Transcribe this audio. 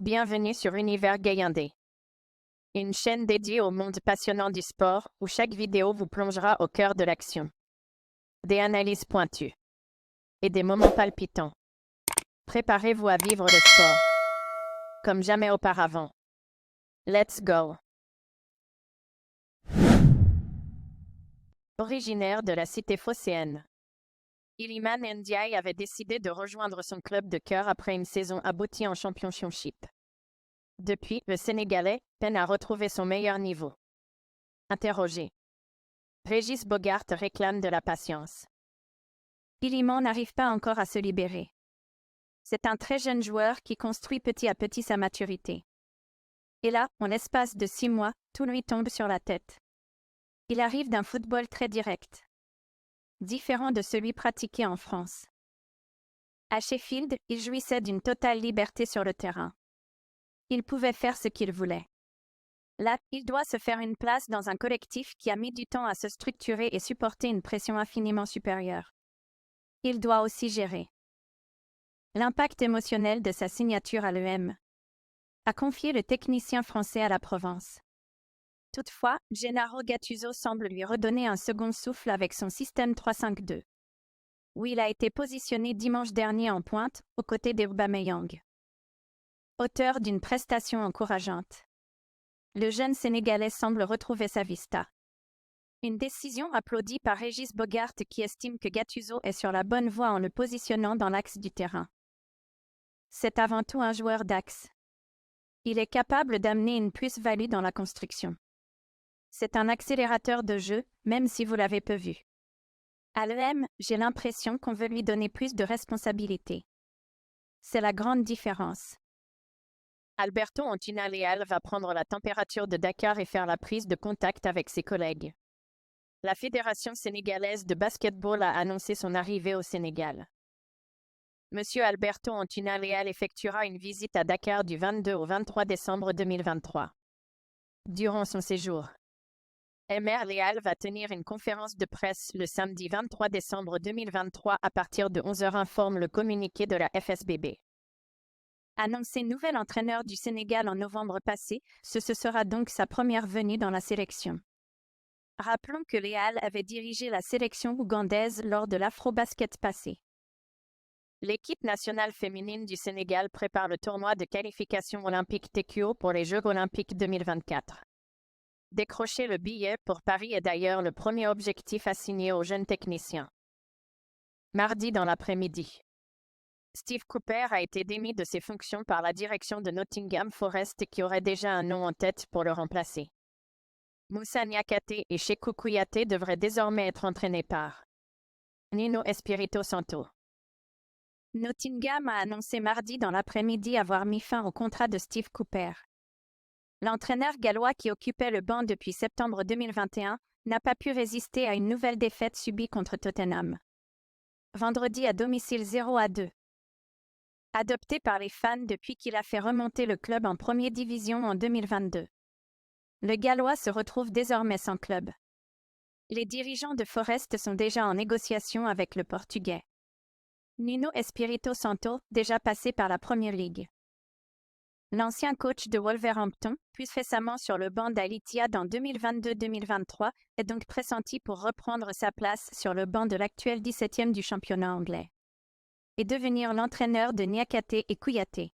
Bienvenue sur Univers Gayandé, une chaîne dédiée au monde passionnant du sport où chaque vidéo vous plongera au cœur de l'action. Des analyses pointues et des moments palpitants. Préparez-vous à vivre le sport comme jamais auparavant. Let's go! Originaire de la cité phocéenne, Iliman Ndiaye avait décidé de rejoindre son club de cœur après une saison aboutie en championship. Depuis, le Sénégalais peine à retrouver son meilleur niveau. Interrogé. Régis Bogart réclame de la patience. Iliman n'arrive pas encore à se libérer. C'est un très jeune joueur qui construit petit à petit sa maturité. Et là, en l'espace de 6 mois, tout lui tombe sur la tête. Il arrive d'un football très direct, différent de celui pratiqué en France. À Sheffield, il jouissait d'une totale liberté sur le terrain. Il pouvait faire ce qu'il voulait. Là, il doit se faire une place dans un collectif qui a mis du temps à se structurer et supporter une pression infiniment supérieure. Il doit aussi gérer l'impact émotionnel de sa signature à l'EM, a confié le technicien français à la Provence. Toutefois, Gennaro Gattuso semble lui redonner un second souffle avec son système 3-5-2, où il a été positionné dimanche dernier en pointe, aux côtés d'Aubameyang. Auteur d'une prestation encourageante, le jeune Sénégalais semble retrouver sa vista. Une décision applaudie par Régis Bogart qui estime que Gattuso est sur la bonne voie en le positionnant dans l'axe du terrain. C'est avant tout un joueur d'axe. Il est capable d'amener une plus-value dans la construction. C'est un accélérateur de jeu, même si vous l'avez peu vu. À l'EM, j'ai l'impression qu'on veut lui donner plus de responsabilités. C'est la grande différence. Alberto Antina Leal va prendre la température de Dakar et faire la prise de contact avec ses collègues. La Fédération sénégalaise de basketball a annoncé son arrivée au Sénégal. Monsieur Alberto Antina Leal effectuera une visite à Dakar du 22 au 23 décembre 2023. Durant son séjour, Mr Leal va tenir une conférence de presse le samedi 23 décembre 2023 à partir de 11h, informe le communiqué de la FSBB. Annoncé nouvel entraîneur du Sénégal en novembre passé, ce sera donc sa première venue dans la sélection. Rappelons que Leal avait dirigé la sélection ougandaise lors de l'Afro-Basket passé. L'équipe nationale féminine du Sénégal prépare le tournoi de qualification olympique TQO pour les Jeux olympiques 2024. Décrocher le billet pour Paris est d'ailleurs le premier objectif assigné aux jeunes techniciens. Mardi dans l'après-midi, Steve Cooper a été démis de ses fonctions par la direction de Nottingham Forest qui aurait déjà un nom en tête pour le remplacer. Moussa Niakhaté et Cheikhou Kouyaté devraient désormais être entraînés par Nuno Espirito Santo. Nottingham a annoncé mardi dans l'après-midi avoir mis fin au contrat de Steve Cooper. L'entraîneur gallois qui occupait le banc depuis septembre 2021 n'a pas pu résister à une nouvelle défaite subie contre Tottenham. Vendredi à domicile 0-2. Adopté par les fans depuis qu'il a fait remonter le club en première division en 2022. Le Gallois se retrouve désormais sans club. Les dirigeants de Forest sont déjà en négociation avec le Portugais Nuno Espirito Santo, déjà passé par la Premier League. L'ancien coach de Wolverhampton, puis récemment sur le banc d'Al Ittihad en 2022-2023, est donc pressenti pour reprendre sa place sur le banc de l'actuel 17e du championnat anglais et devenir l'entraîneur de Niakhaté et Kouyaté.